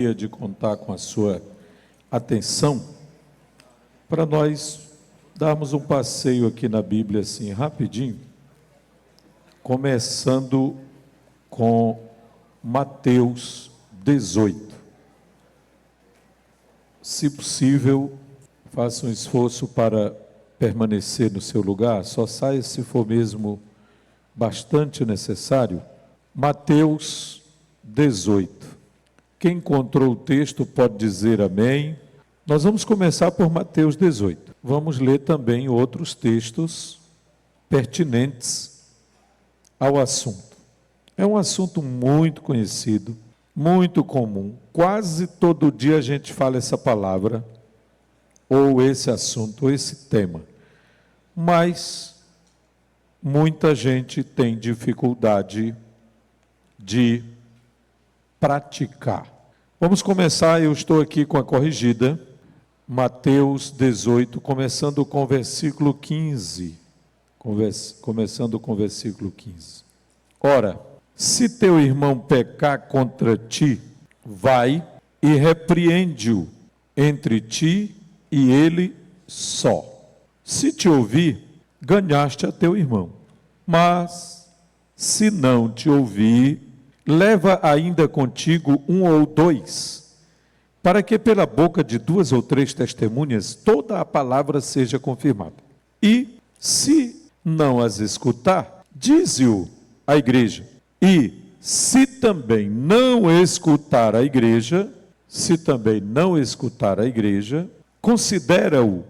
De contar com a sua atenção para nós darmos um passeio aqui na Bíblia assim rapidinho, começando com Mateus 18. Se possível, faça um esforço para permanecer no seu lugar, só saia se for mesmo bastante necessário. Mateus 18. Quem encontrou o texto pode dizer amém. Nós vamos começar por Mateus 18. Vamos ler também outros textos pertinentes ao assunto. É um assunto muito conhecido, muito comum. Quase todo dia a gente fala essa palavra, ou esse assunto, ou esse tema. Mas muita gente tem dificuldade de praticar. Vamos começar, eu estou aqui com a corrigida, Mateus 18, começando com o versículo 15. Começando com o versículo 15. Ora, se teu irmão pecar contra ti, vai e repreende-o entre ti e ele só. Se te ouvir, ganhaste a teu irmão. Mas, se não te ouvir, leva ainda contigo um ou dois, para que pela boca de 2 ou 3 testemunhas toda a palavra seja confirmada. E, se não as escutar, dize-o à igreja. E, se também não escutar a igreja, considera-o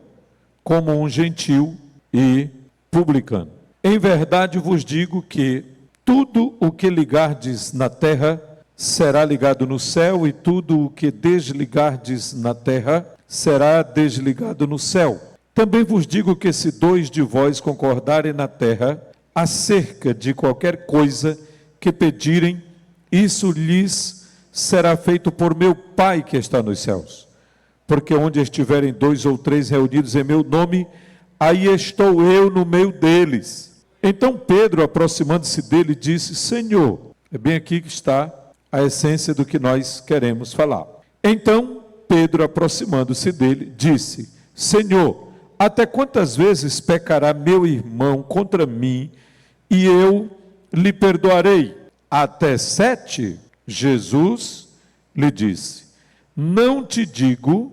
como um gentil e publicano. Em verdade vos digo que tudo o que ligardes na terra será ligado no céu, e tudo o que desligardes na terra será desligado no céu. Também vos digo que se 2 de vós concordarem na terra acerca de qualquer coisa que pedirem, isso lhes será feito por meu Pai que está nos céus. Porque onde estiverem 2 ou 3 reunidos em meu nome, aí estou eu no meio deles. Então Pedro, aproximando-se dele, disse: Senhor, é bem aqui que está a essência do que nós queremos falar. Então Pedro, aproximando-se dele, disse: Senhor, até quantas vezes pecará meu irmão contra mim e eu lhe perdoarei? Até 7? Jesus lhe disse: não te digo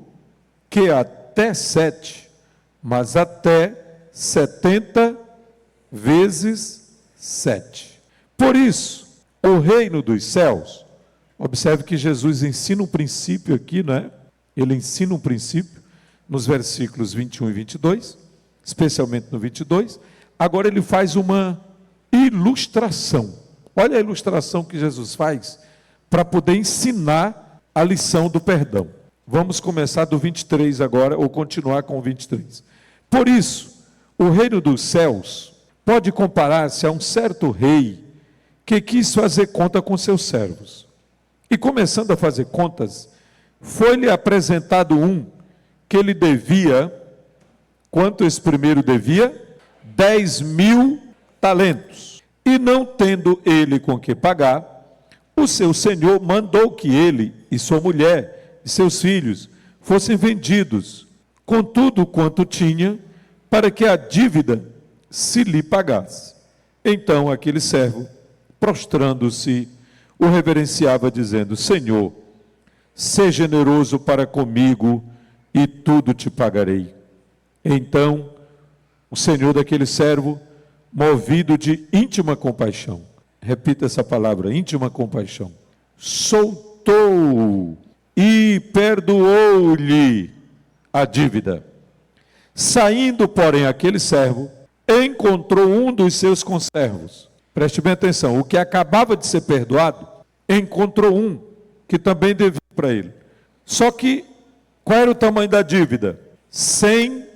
que até 7, mas até 70 vezes 7. Por isso, o reino dos céus, observe que Jesus ensina um princípio aqui, não é? Ele ensina um princípio nos versículos 21 e 22, especialmente no 22. Agora ele faz uma ilustração. Olha a ilustração que Jesus faz para poder ensinar a lição do perdão. Vamos começar do 23 agora, ou continuar com o 23. Por isso, o reino dos céus pode comparar-se a um certo rei que quis fazer conta com seus servos. E começando a fazer contas, foi-lhe apresentado um que lhe devia, quanto esse primeiro devia? 10.000 talentos. E não tendo ele com que pagar, o seu senhor mandou que ele e sua mulher e seus filhos fossem vendidos, com tudo quanto tinha, para que a dívida se lhe pagasse. Então aquele servo, prostrando-se, o reverenciava, dizendo: Senhor, seja generoso para comigo e tudo te pagarei. Então o senhor daquele servo, movido de íntima compaixão, repita essa palavra, íntima compaixão, soltou e perdoou-lhe a dívida. Saindo, porém, aquele servo encontrou um dos seus conservos. Preste bem atenção, o que acabava de ser perdoado, encontrou um que também devia para ele. Só que, qual era o tamanho da dívida? 100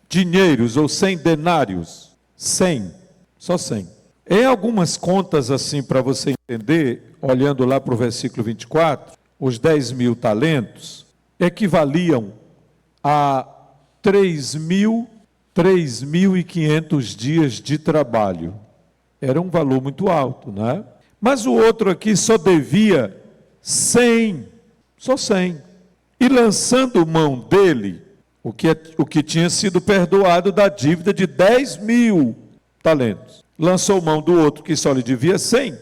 dinheiros ou 100 denários. 100, só 100. Em algumas contas assim, para você entender, olhando lá para o versículo 24, os 10.000 talentos equivaliam a 3.500 dias de trabalho. Era um valor muito alto, né? Mas o outro aqui só devia 100 Só 100. E lançando mão dele, o que tinha sido perdoado da dívida de 10.000 talentos. Lançou mão do outro que só lhe devia 100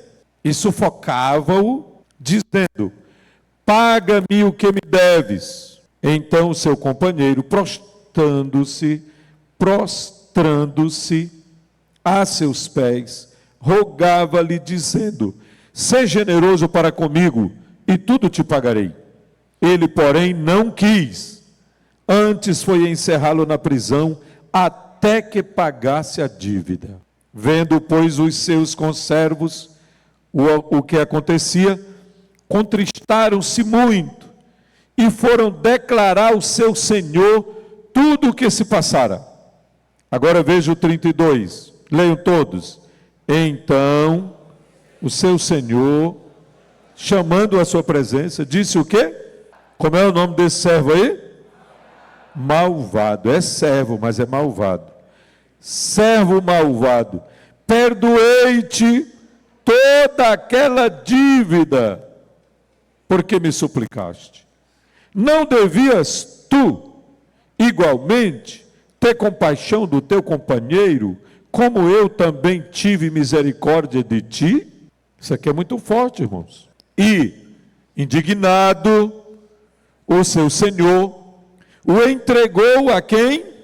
e sufocava-o, dizendo: paga-me o que me deves. Então o seu companheiro, prostrando-se a seus pés, rogava-lhe, dizendo: seja generoso para comigo, e tudo te pagarei. Ele, porém, não quis. Antes foi encerrá-lo na prisão, até que pagasse a dívida. Vendo, pois, os seus conservos o que acontecia, contristaram-se muito, e foram declarar ao seu senhor tudo o que se passara. Agora veja o 32, leiam todos. Então, o seu senhor, chamando a sua presença, disse o quê? Como é o nome desse servo aí? Malvado. É servo, mas é malvado. Servo malvado, perdoei-te toda aquela dívida, porque me suplicaste. Não devias tu, igualmente, ter compaixão do teu companheiro, como eu também tive misericórdia de ti? Isso aqui é muito forte, irmãos. E, indignado, o seu senhor o entregou a quem?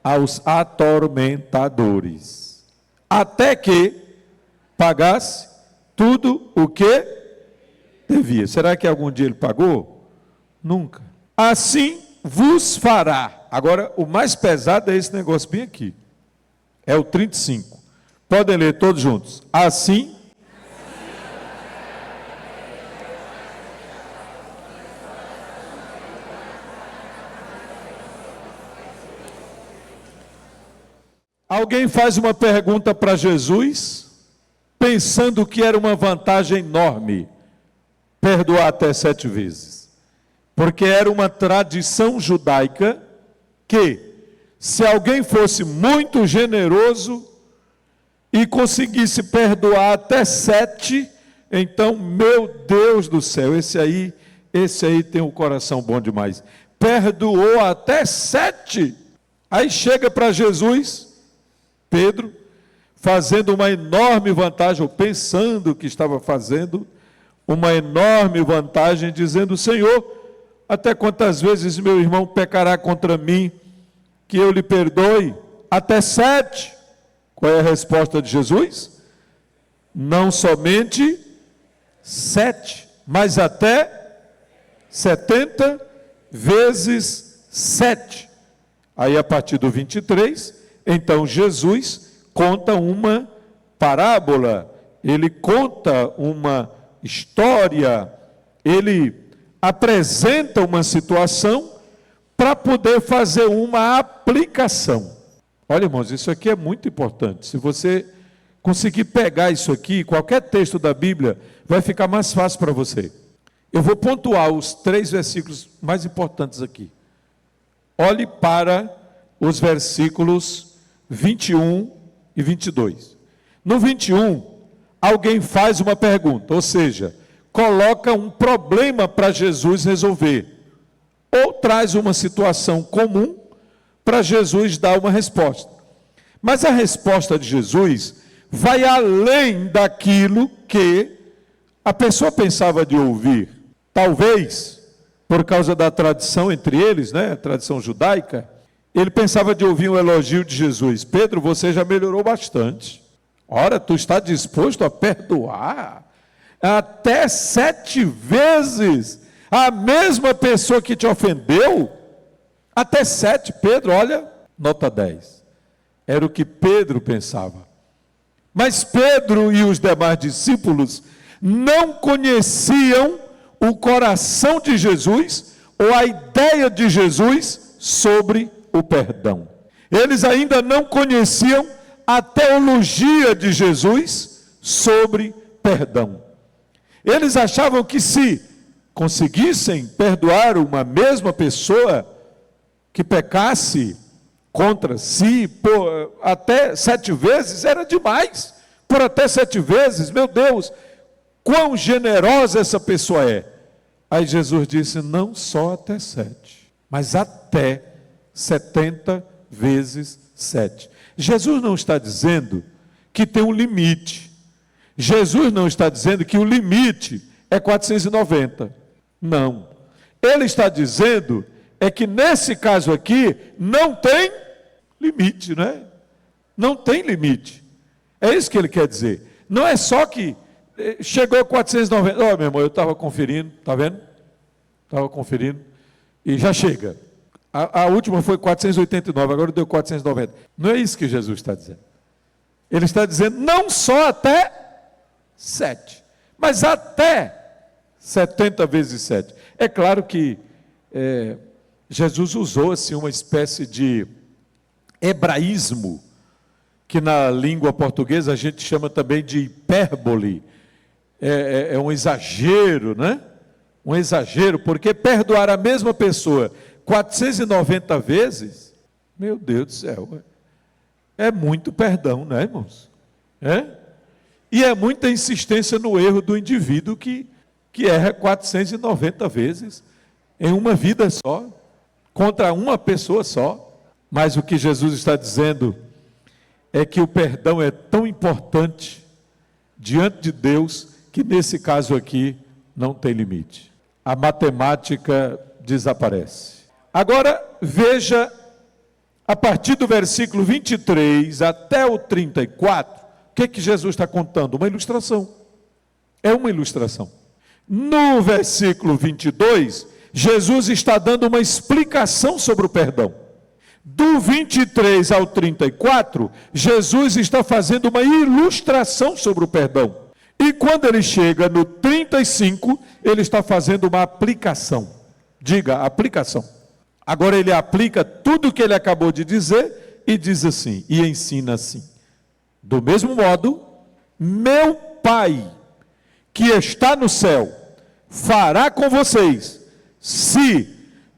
Aos atormentadores, até que pagasse tudo o que devia. Será que algum dia ele pagou? Nunca. Assim vos fará. Agora, o mais pesado é esse negócio bem aqui. É o 35. Podem ler todos juntos. Assim. Alguém faz uma pergunta para Jesus, pensando que era uma vantagem enorme perdoar até 7 vezes. Porque era uma tradição judaica que, se alguém fosse muito generoso e conseguisse perdoar até 7, então, meu Deus do céu, esse aí tem um coração bom demais. Perdoou até 7. Aí chega para Jesus, Pedro, fazendo uma enorme vantagem, ou pensando que estava fazendo uma enorme vantagem, dizendo: Senhor, até quantas vezes meu irmão pecará contra mim, que eu lhe perdoe? Até 7. Qual é a resposta de Jesus? Não somente 7, mas até 70 vezes 7. Aí a partir do 23, então Jesus conta uma parábola, ele conta uma história, ele apresenta uma situação para poder fazer uma aplicação. Olha, irmãos, isso aqui é muito importante. Se você conseguir pegar isso aqui, qualquer texto da Bíblia, vai ficar mais fácil para você. Eu vou pontuar os 3 versículos mais importantes aqui. Olhe para os versículos 21 e 22. No 21, alguém faz uma pergunta, ou seja, coloca um problema para Jesus resolver, ou traz uma situação comum para Jesus dar uma resposta. Mas a resposta de Jesus vai além daquilo que a pessoa pensava de ouvir. Talvez, por causa da tradição entre eles, a tradição judaica, ele pensava de ouvir um elogio de Jesus. Pedro, você já melhorou bastante. Ora, tu está disposto a perdoar até 7 vezes a mesma pessoa que te ofendeu? Até 7, Pedro, olha, nota 10. Era o que Pedro pensava. Mas Pedro e os demais discípulos não conheciam o coração de Jesus ou a ideia de Jesus sobre o perdão. Eles ainda não conheciam a teologia de Jesus sobre perdão. Eles achavam que se conseguissem perdoar uma mesma pessoa que pecasse contra si por até 7 vezes, era demais. Por até 7 vezes, meu Deus, quão generosa essa pessoa é. Aí Jesus disse, não só até 7, mas até 70 vezes 7. Jesus não está dizendo que tem um limite. Jesus não está dizendo que o limite é 490. Não. Ele está dizendo é que nesse caso aqui não tem limite, né? Não tem limite. É isso que ele quer dizer. Não é só que chegou a 490. Ó, meu irmão, eu estava conferindo, tá vendo? Estava conferindo e já chega. A última foi 489, agora deu 490. Não é isso que Jesus está dizendo. Ele está dizendo não só até 7, mas até 70 vezes 7. É claro que Jesus usou assim, uma espécie de hebraísmo, que na língua portuguesa a gente chama também de hipérbole. É um exagero, né? Um exagero, porque perdoar a mesma pessoa 490 vezes, meu Deus do céu, é muito perdão, né, irmãos? E é muita insistência no erro do indivíduo que erra 490 vezes em uma vida só, contra uma pessoa só. Mas o que Jesus está dizendo é que o perdão é tão importante diante de Deus que nesse caso aqui não tem limite. A matemática desaparece. Agora veja, a partir do versículo 23 até o 34, o que Jesus está contando? Uma ilustração. É uma ilustração. No versículo 22, Jesus está dando uma explicação sobre o perdão. Do 23 ao 34, Jesus está fazendo uma ilustração sobre o perdão. E quando ele chega no 35, ele está fazendo uma aplicação. Diga, aplicação. Agora ele aplica tudo o que ele acabou de dizer e diz assim, e ensina assim. Do mesmo modo, meu Pai, que está no céu, fará com vocês, se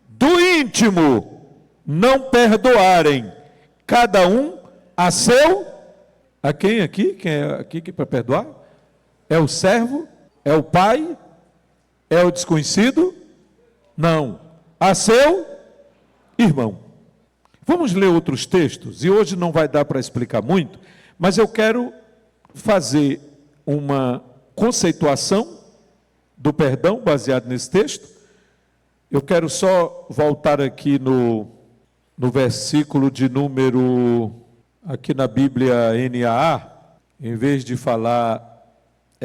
do íntimo não perdoarem cada um a seu, a quem aqui? Quem é aqui que para perdoar? É o servo? É o pai? É o desconhecido? Não. A seu irmão. Vamos ler outros textos, e hoje não vai dar para explicar muito, mas eu quero fazer uma conceituação do perdão baseado nesse texto. Eu quero só voltar aqui no versículo de número, aqui na Bíblia NAA, em vez de falar,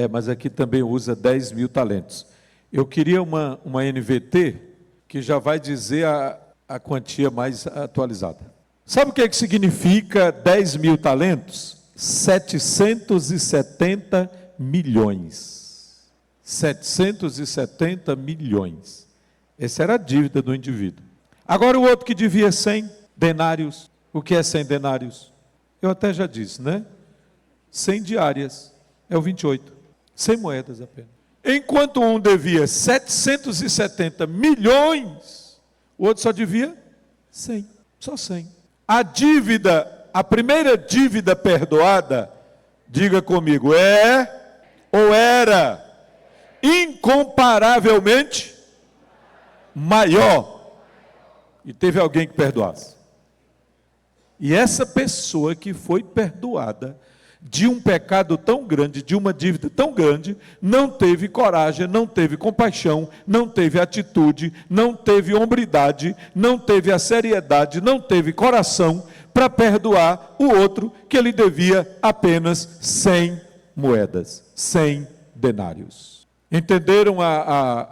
mas aqui também usa 10 mil talentos. Eu queria uma NVT que já vai dizer a quantia mais atualizada. Sabe o que significa 10 mil talentos? 770 milhões. 770 milhões. Essa era a dívida do indivíduo. Agora o outro que devia 100 denários. O que é 100 denários? Eu até já disse, né? 100 diárias. É o 28. 100 moedas apenas. Enquanto um devia 770 milhões, o outro só devia 100. Só 100. A dívida, a primeira dívida perdoada, diga comigo, é ou era incomparavelmente maior. E teve alguém que perdoasse. E essa pessoa que foi perdoada de um pecado tão grande, de uma dívida tão grande, não teve coragem, não teve compaixão, não teve atitude, não teve hombridade, não teve a seriedade, não teve coração para perdoar o outro que ele devia apenas 100 moedas, 100 denários. Entenderam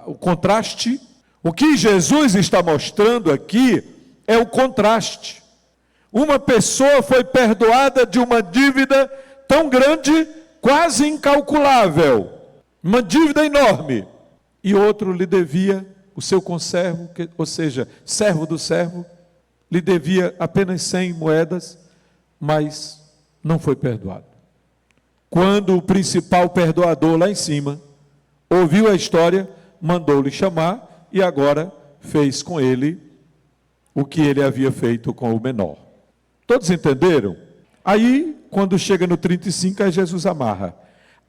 o contraste? O que Jesus está mostrando aqui é o contraste. Uma pessoa foi perdoada de uma dívida tão grande, quase incalculável, uma dívida enorme, e outro lhe devia, o seu conservo, ou seja, servo do servo, lhe devia apenas 100 moedas, mas não foi perdoado. Quando o principal perdoador lá em cima ouviu a história, mandou-lhe chamar e agora fez com ele o que ele havia feito com o menor. Todos entenderam? Aí, quando chega no 35, aí Jesus amarra.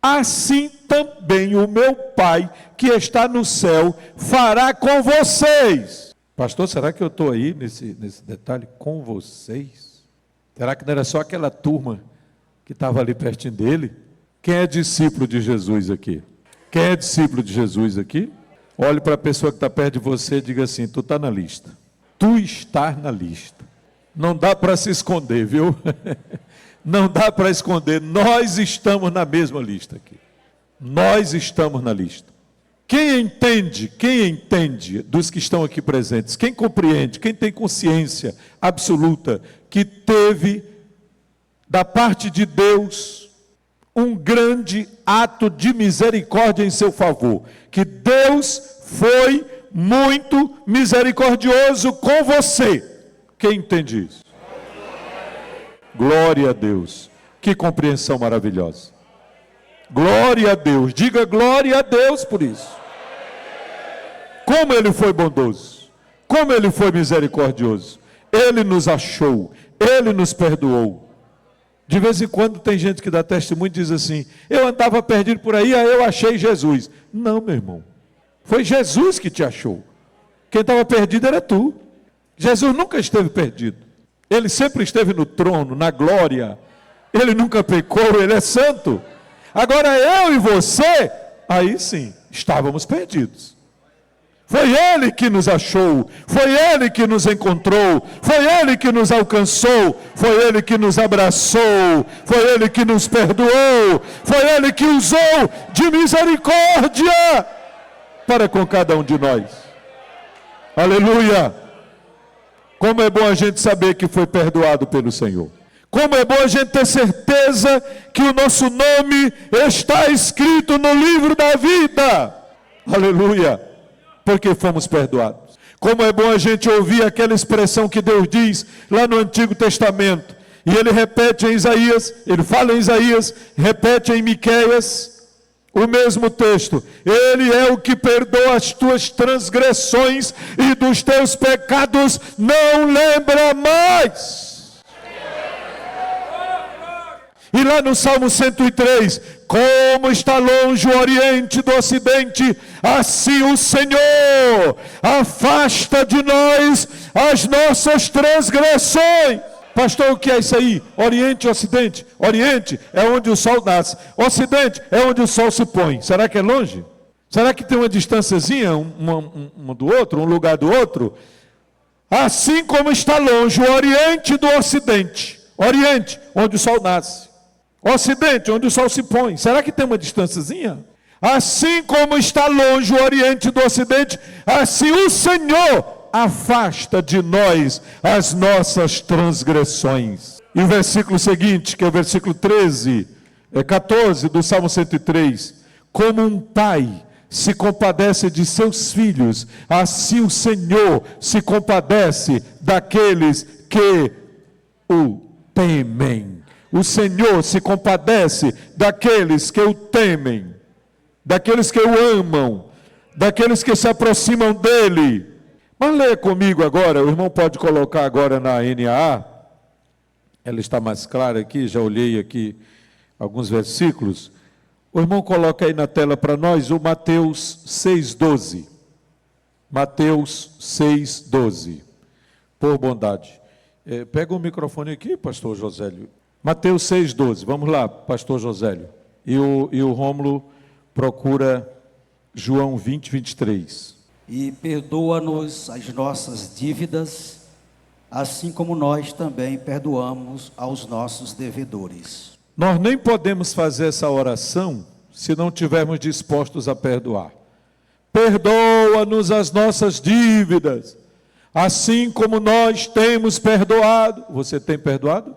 assim também o meu Pai que está no céu fará com vocês. Pastor, será que eu estou aí nesse detalhe? Com vocês? Será que não era só aquela turma que estava ali pertinho dele? Quem é discípulo de Jesus aqui? Quem é discípulo de Jesus aqui? Olhe para a pessoa que está perto de você e diga assim: tu está na lista. Tu estás na lista. Não dá para se esconder, viu? Não dá para esconder. Nós estamos na mesma lista aqui. Nós estamos na lista. Quem entende dos que estão aqui presentes, quem compreende, quem tem consciência absoluta que teve da parte de Deus um grande ato de misericórdia em seu favor, que Deus foi muito misericordioso com você. Quem entende isso? Glória a Deus. Que compreensão maravilhosa. Glória a Deus. Diga glória a Deus por isso. Como Ele foi bondoso, como Ele foi misericordioso. Ele nos achou, Ele nos perdoou. De vez em quando tem gente que dá testemunho e diz assim: eu andava perdido por aí, aí eu achei Jesus. Não, meu irmão, foi Jesus que te achou. Quem estava perdido era tu. Jesus nunca esteve perdido. Ele sempre esteve no trono, na glória. Ele nunca pecou, Ele é santo. Agora eu e você, aí sim, estávamos perdidos. Foi Ele que nos achou, foi Ele que nos encontrou, foi Ele que nos alcançou, foi Ele que nos abraçou, foi Ele que nos perdoou, foi Ele que usou de misericórdia para com cada um de nós. Aleluia! Como é bom a gente saber que foi perdoado pelo Senhor. Como é bom a gente ter certeza que o nosso nome está escrito no livro da vida. Aleluia! Porque fomos perdoados. Como é bom a gente ouvir aquela expressão que Deus diz lá no Antigo Testamento. E Ele repete em Isaías, Ele fala em Isaías, repete em Miqueias, o mesmo texto. Ele é o que perdoa as tuas transgressões e dos teus pecados não lembra mais. E lá no Salmo 103, como está longe o Oriente do Ocidente, assim o Senhor afasta de nós as nossas transgressões. Pastor, o que é isso aí? Oriente e Ocidente? Oriente é onde o sol nasce, Ocidente é onde o sol se põe. Será que é longe? Será que tem uma distânciazinha um do outro, um lugar do outro? Assim como está longe o Oriente do Ocidente. Oriente, onde o sol nasce. Ocidente, onde o sol se põe. Será que tem uma distânciazinha? Assim como está longe o Oriente do Ocidente, assim o Senhor afasta de nós as nossas transgressões. E o versículo seguinte, que é o versículo 14 do Salmo 103. Como um pai se compadece de seus filhos, assim o Senhor se compadece daqueles que o temem. O Senhor se compadece daqueles que o temem, daqueles que o amam, daqueles que se aproximam dele. Mas leia comigo agora, o irmão pode colocar agora na NAA, ela está mais clara aqui, já olhei aqui alguns versículos. O irmão coloca aí na tela para nós o Mateus 6,12. Mateus 6,12. Por bondade. Pega o microfone aqui, pastor Josélio. Mateus 6,12, vamos lá, pastor Josélio. E o Rômulo procura João 20, 23. E perdoa-nos as nossas dívidas, assim como nós também perdoamos aos nossos devedores. Nós nem podemos fazer essa oração se não estivermos dispostos a perdoar. Perdoa-nos as nossas dívidas, assim como nós temos perdoado. Você tem perdoado?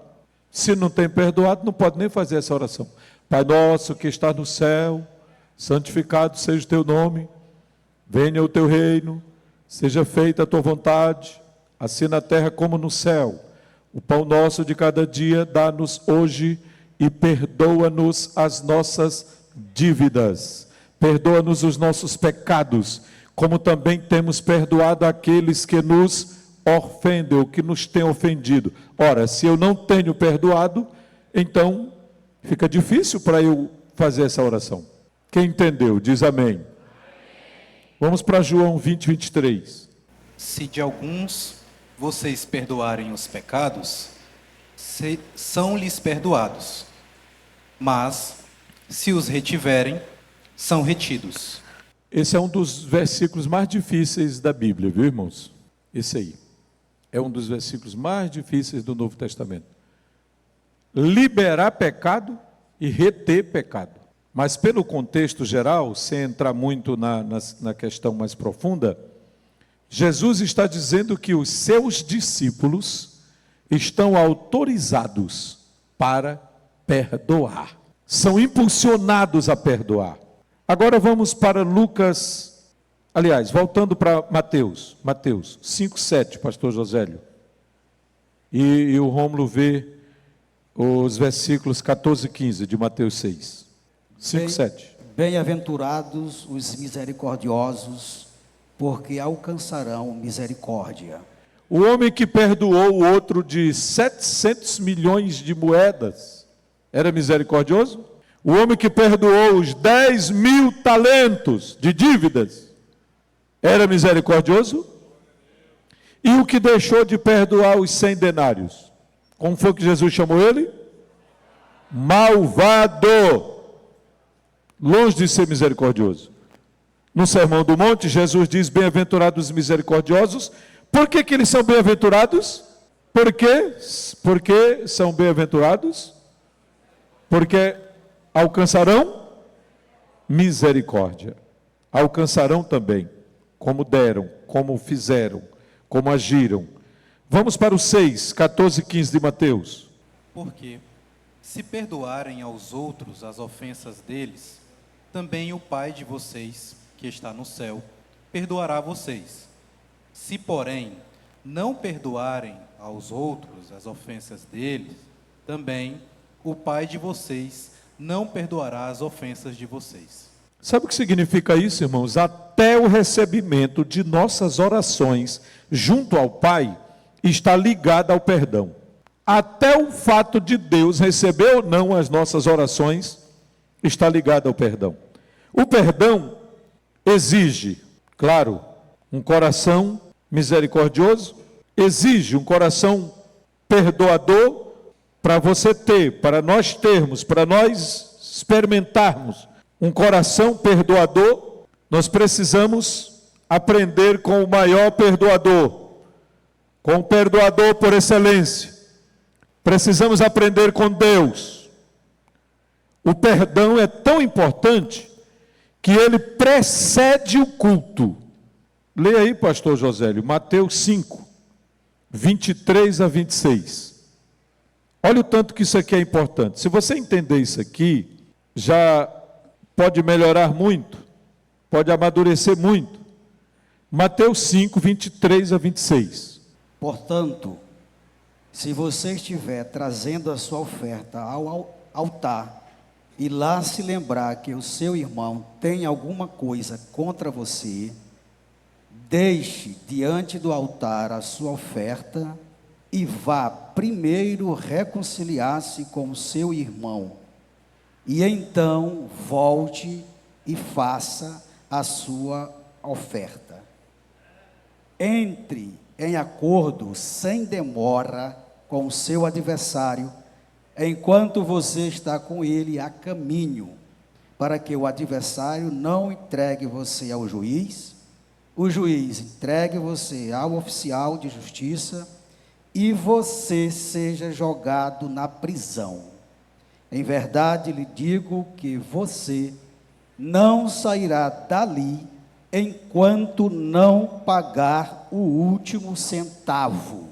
Se não tem perdoado, não pode nem fazer essa oração. Pai nosso que está no céu, santificado seja o teu nome, venha o teu reino, seja feita a tua vontade, assim na terra como no céu. O pão nosso de cada dia dá-nos hoje e perdoa-nos as nossas dívidas. Perdoa-nos os nossos pecados, como também temos perdoado aqueles que nos ofendem, ou que nos têm ofendido. Ora, se eu não tenho perdoado, então fica difícil para eu fazer essa oração? Quem entendeu, diz amém. Vamos para João 20, 23. Se de alguns vocês perdoarem os pecados, são-lhes perdoados. Mas, se os retiverem, são retidos. Esse é um dos versículos mais difíceis da Bíblia, viu, irmãos? Esse aí. É um dos versículos mais difíceis do Novo Testamento. Liberar pecado e reter pecado. Mas pelo contexto geral, sem entrar muito na questão mais profunda, Jesus está dizendo que os seus discípulos estão autorizados para perdoar. São impulsionados a perdoar. Agora vamos para Lucas, aliás, voltando para Mateus 5, 7, pastor Josélio. E o Rômulo vê os versículos 14 e 15 de Mateus 6. 5, 7. Bem-aventurados os misericordiosos, porque alcançarão misericórdia. O homem que perdoou o outro de 700 milhões de moedas, era misericordioso? O homem que perdoou os 10 mil talentos de dívidas, era misericordioso? E o que deixou de perdoar os 100 denários? Como foi que Jesus chamou ele? Malvado. Longe de ser misericordioso. No Sermão do Monte, Jesus diz, bem-aventurados os misericordiosos. Por que eles são bem-aventurados? Por que são bem-aventurados? Porque alcançarão misericórdia. Alcançarão também, como deram, como fizeram, como agiram. Vamos para o 6, 14 e 15 de Mateus. Porque, se perdoarem aos outros as ofensas deles, também o Pai de vocês, que está no céu, perdoará vocês. Se, porém, não perdoarem aos outros as ofensas deles, também o Pai de vocês não perdoará as ofensas de vocês. Sabe o que significa isso, irmãos? Até o recebimento de nossas orações junto ao Pai está ligado ao perdão. Até o fato de Deus receber ou não as nossas orações está ligado ao perdão. O perdão exige, claro, um coração misericordioso, exige um coração perdoador para você ter, para nós termos, para nós experimentarmos um coração perdoador, nós precisamos aprender com o maior perdoador, com o perdoador por excelência. Precisamos aprender com Deus. O perdão é tão importante que ele precede o culto. Leia aí, pastor Josélio, Mateus 5, 23 a 26. Olha o tanto que isso aqui é importante. Se você entender isso aqui, já pode melhorar muito, pode amadurecer muito. Mateus 5, 23 a 26. Portanto, se você estiver trazendo a sua oferta ao altar, e lá se lembrar que o seu irmão tem alguma coisa contra você, deixe diante do altar a sua oferta e vá primeiro reconciliar-se com o seu irmão, e então volte e faça a sua oferta. Entre em acordo sem demora com o seu adversário, enquanto você está com ele a caminho, para que o adversário não entregue você ao juiz, o juiz entregue você ao oficial de justiça e você seja jogado na prisão. Em verdade lhe digo que você não sairá dali enquanto não pagar o último centavo.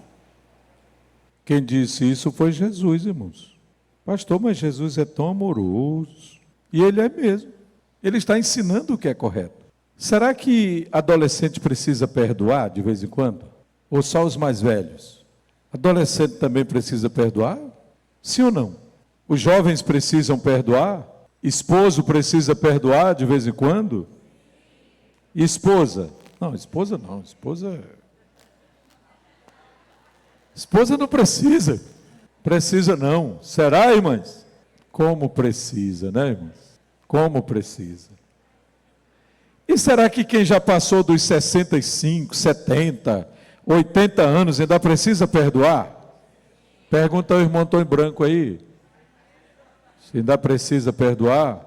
Quem disse isso foi Jesus, irmãos. Pastor, mas Jesus é tão amoroso. E ele é mesmo. Ele está ensinando o que é correto. Será que adolescente precisa perdoar de vez em quando? Ou só os mais velhos? Adolescente também precisa perdoar? Sim ou não? Os jovens precisam perdoar? Esposo precisa perdoar de vez em quando? E esposa? Não, esposa não. Esposa não precisa. Precisa não. Será, irmãs? Como precisa, né, irmãs? Como precisa. E será que quem já passou dos 65, 70, 80 anos ainda precisa perdoar? Pergunta ao irmão Antônio Branco aí. Se ainda precisa perdoar?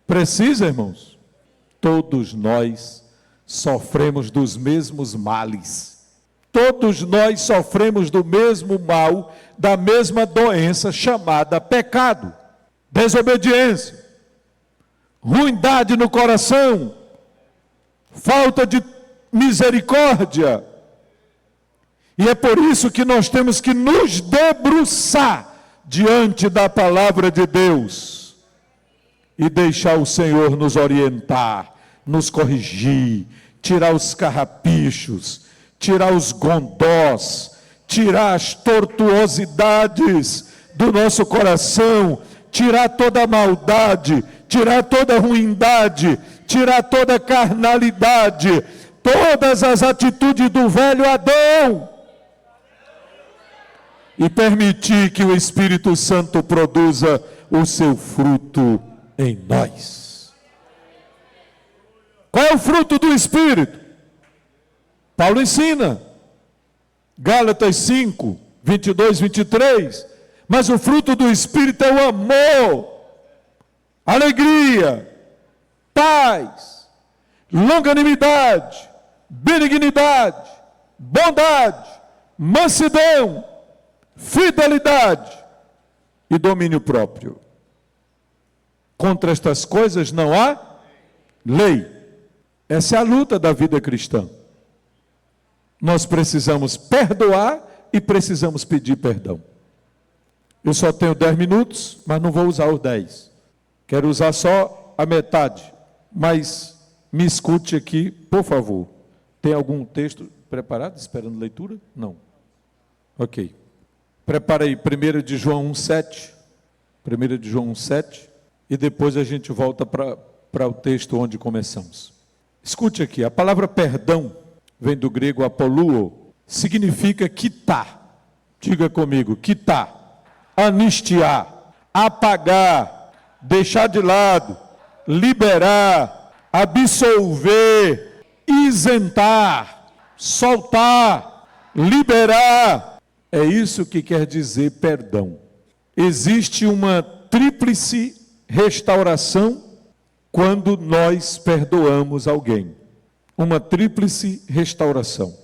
Precisa, irmãos? Todos nós sofremos dos mesmos males. Todos nós sofremos do mesmo mal, da mesma doença chamada pecado, desobediência, ruindade no coração, falta de misericórdia. E é por isso que nós temos que nos debruçar diante da palavra de Deus e deixar o Senhor nos orientar, nos corrigir, tirar os carrapichos, tirar os gondós, tirar as tortuosidades do nosso coração, tirar toda a maldade, tirar toda a ruindade, tirar toda a carnalidade, todas as atitudes do velho Adão, e permitir que o Espírito Santo produza o seu fruto em nós. Qual é o fruto do Espírito? Paulo ensina, Gálatas 5, 22, 23, mas o fruto do Espírito é o amor, alegria, paz, longanimidade, benignidade, bondade, mansidão, fidelidade e domínio próprio. Contra estas coisas não há lei. Essa é a luta da vida cristã. Nós precisamos perdoar e precisamos pedir perdão. Eu só tenho 10 minutos, mas não vou usar os 10. Quero usar só a metade. Mas me escute aqui, por favor. Tem algum texto preparado, esperando leitura? Não. Ok. Prepara aí, 1 de João 1,7. 1 de João 1,7. E depois a gente volta para o texto onde começamos. Escute aqui, a palavra perdão vem do grego apoluo, significa quitar. Diga comigo, quitar, anistiar, apagar, deixar de lado, liberar, absolver, isentar, soltar, liberar. É isso que quer dizer perdão. Existe uma tríplice restauração quando nós perdoamos alguém. Uma tríplice restauração.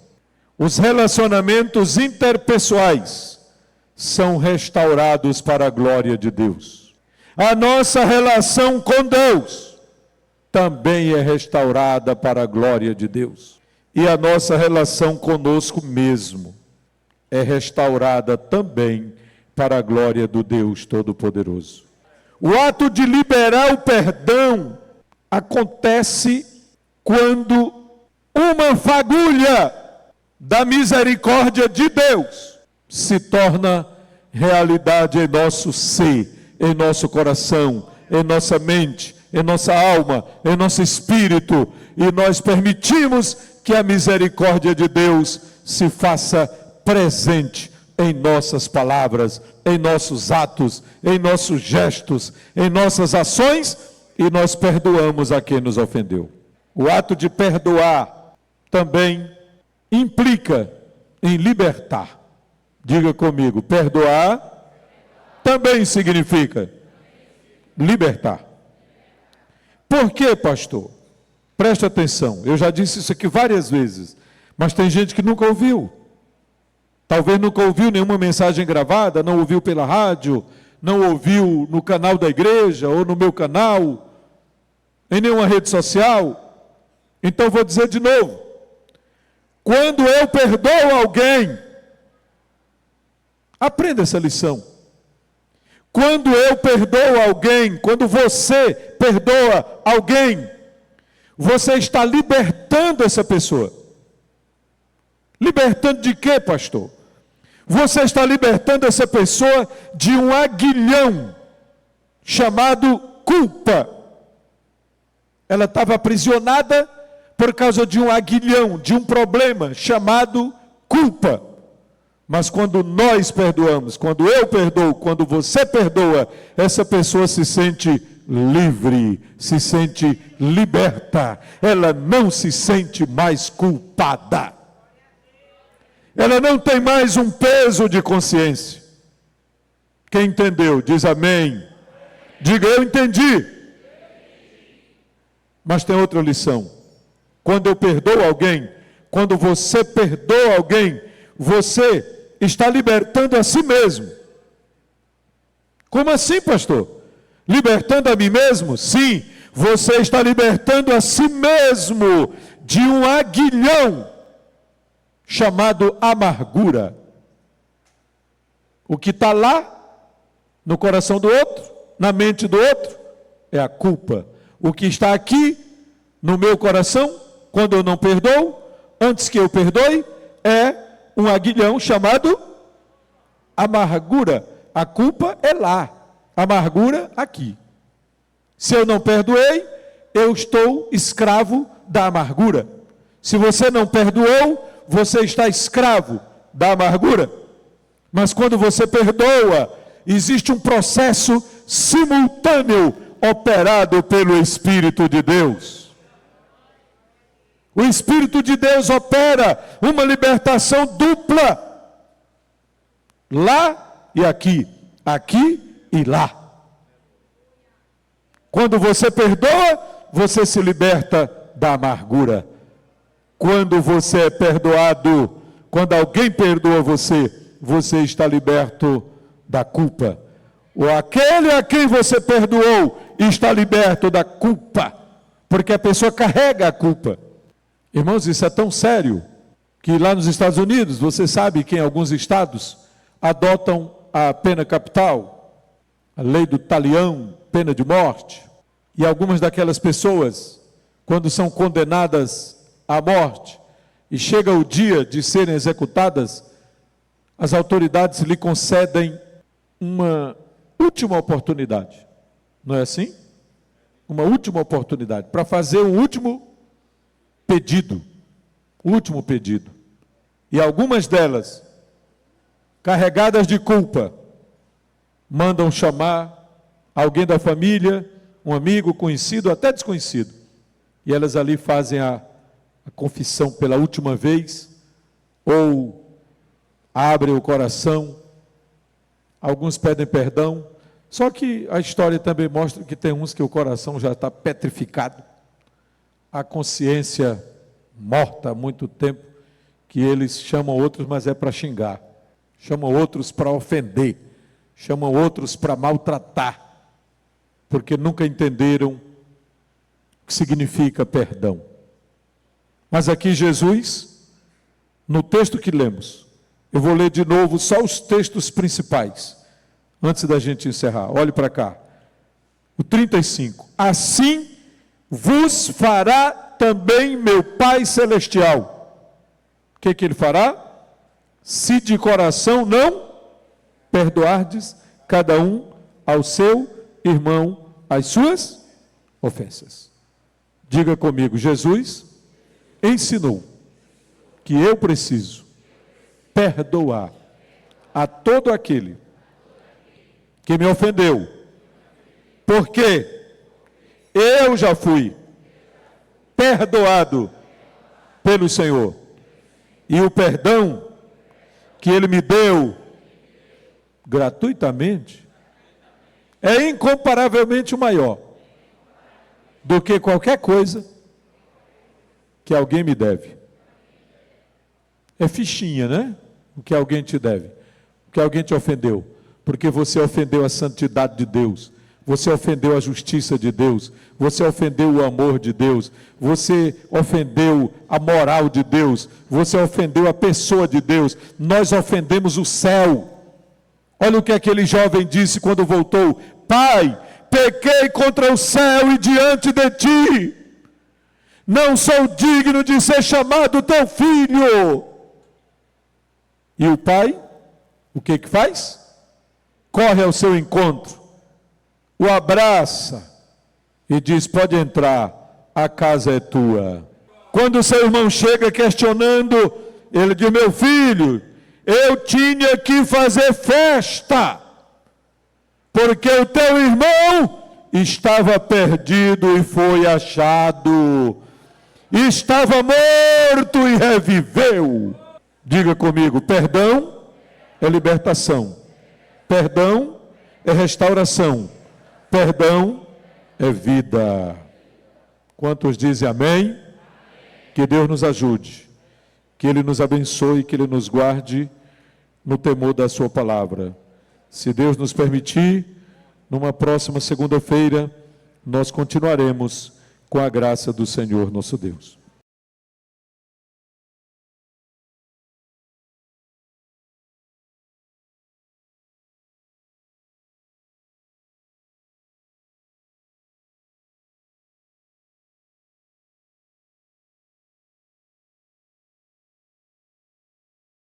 Os relacionamentos interpessoais são restaurados para a glória de Deus. A nossa relação com Deus também é restaurada para a glória de Deus. E a nossa relação conosco mesmo é restaurada também para a glória do Deus Todo-Poderoso. O ato de liberar o perdão acontece quando uma fagulha da misericórdia de Deus se torna realidade em nosso ser, em nosso coração, em nossa mente, em nossa alma, em nosso espírito, e nós permitimos que a misericórdia de Deus se faça presente em nossas palavras, em nossos atos, em nossos gestos, em nossas ações, e nós perdoamos a quem nos ofendeu. O ato de perdoar também implica em libertar. Diga comigo, perdoar também significa libertar. Por quê, pastor? Preste atenção, eu já disse isso aqui várias vezes, mas tem gente que nunca ouviu. Talvez nunca ouviu nenhuma mensagem gravada, não ouviu pela rádio, não ouviu no canal da igreja ou no meu canal, em nenhuma rede social. Então vou dizer de novo. Quando eu perdoo alguém, aprenda essa lição. Quando eu perdoo alguém, quando você perdoa alguém, você está libertando essa pessoa. Libertando de quê, pastor? Você está libertando essa pessoa de um aguilhão chamado culpa. Ela estava aprisionada por causa de um aguilhão, de um problema chamado culpa. Mas quando nós perdoamos, quando eu perdoo, quando você perdoa, essa pessoa se sente livre, se sente liberta. Ela não se sente mais culpada. Ela não tem mais um peso de consciência. Quem entendeu, diz amém. Diga, eu entendi. Mas tem outra lição. Quando eu perdoo alguém, quando você perdoa alguém, você está libertando a si mesmo. Como assim, pastor? Libertando a mim mesmo? Sim, você está libertando a si mesmo de um aguilhão chamado amargura. O que está lá, no coração do outro, na mente do outro, é a culpa. O que está aqui, no meu coração, quando eu não perdoo, antes que eu perdoe, é um aguilhão chamado amargura. A culpa é lá, a amargura aqui. Se eu não perdoei, eu estou escravo da amargura. Se você não perdoou, você está escravo da amargura. Mas quando você perdoa, existe um processo simultâneo operado pelo Espírito de Deus. O Espírito de Deus opera uma libertação dupla. Lá e aqui. Aqui e lá. Quando você perdoa, você se liberta da amargura. Quando você é perdoado, quando alguém perdoa você, você está liberto da culpa. Ou aquele a quem você perdoou está liberto da culpa, porque a pessoa carrega a culpa. Irmãos, isso é tão sério que lá nos Estados Unidos, você sabe que em alguns estados adotam a pena capital, a lei do talião, pena de morte. E algumas daquelas pessoas, quando são condenadas à morte e chega o dia de serem executadas, as autoridades lhe concedem uma última oportunidade. Não é assim? Uma última oportunidade para fazer o último pedido. O último pedido. E algumas delas, carregadas de culpa, mandam chamar alguém da família, um amigo, conhecido, até desconhecido. E elas ali fazem a confissão pela última vez, ou abrem o coração, alguns pedem perdão. Só que a história também mostra que tem uns que o coração já está petrificado, a consciência morta há muito tempo, que eles chamam outros, mas é para xingar, chamam outros para ofender, chamam outros para maltratar, porque nunca entenderam o que significa perdão. Mas aqui Jesus, no texto que lemos, eu vou ler de novo só os textos principais, antes da gente encerrar. Olhe para cá. O 35. Assim vos fará também meu Pai Celestial. O que ele fará? Se de coração não perdoardes cada um ao seu irmão as suas ofensas. Diga comigo, Jesus ensinou que eu preciso perdoar a todo aquele que me ofendeu, porque eu já fui perdoado pelo Senhor, e o perdão que Ele me deu gratuitamente é incomparavelmente maior do que qualquer coisa que alguém me deve. É fichinha, né? O que alguém te deve, o que alguém te ofendeu, porque você ofendeu a santidade de Deus, você ofendeu a justiça de Deus, você ofendeu o amor de Deus, você ofendeu a moral de Deus, você ofendeu a pessoa de Deus, nós ofendemos o céu. Olha o que aquele jovem disse quando voltou: Pai, pequei contra o céu e diante de ti, não sou digno de ser chamado teu filho. E o pai, o que faz? Corre ao seu encontro, o abraça e diz: pode entrar, a casa é tua. Quando o seu irmão chega questionando, ele diz: meu filho, eu tinha que fazer festa, porque o teu irmão estava perdido e foi achado, estava morto e reviveu. Diga comigo: perdão é libertação, perdão é restauração, perdão é vida. Quantos dizem amém? Que Deus nos ajude, que Ele nos abençoe, que Ele nos guarde no temor da sua palavra. Se Deus nos permitir, numa próxima segunda-feira, nós continuaremos com a graça do Senhor nosso Deus.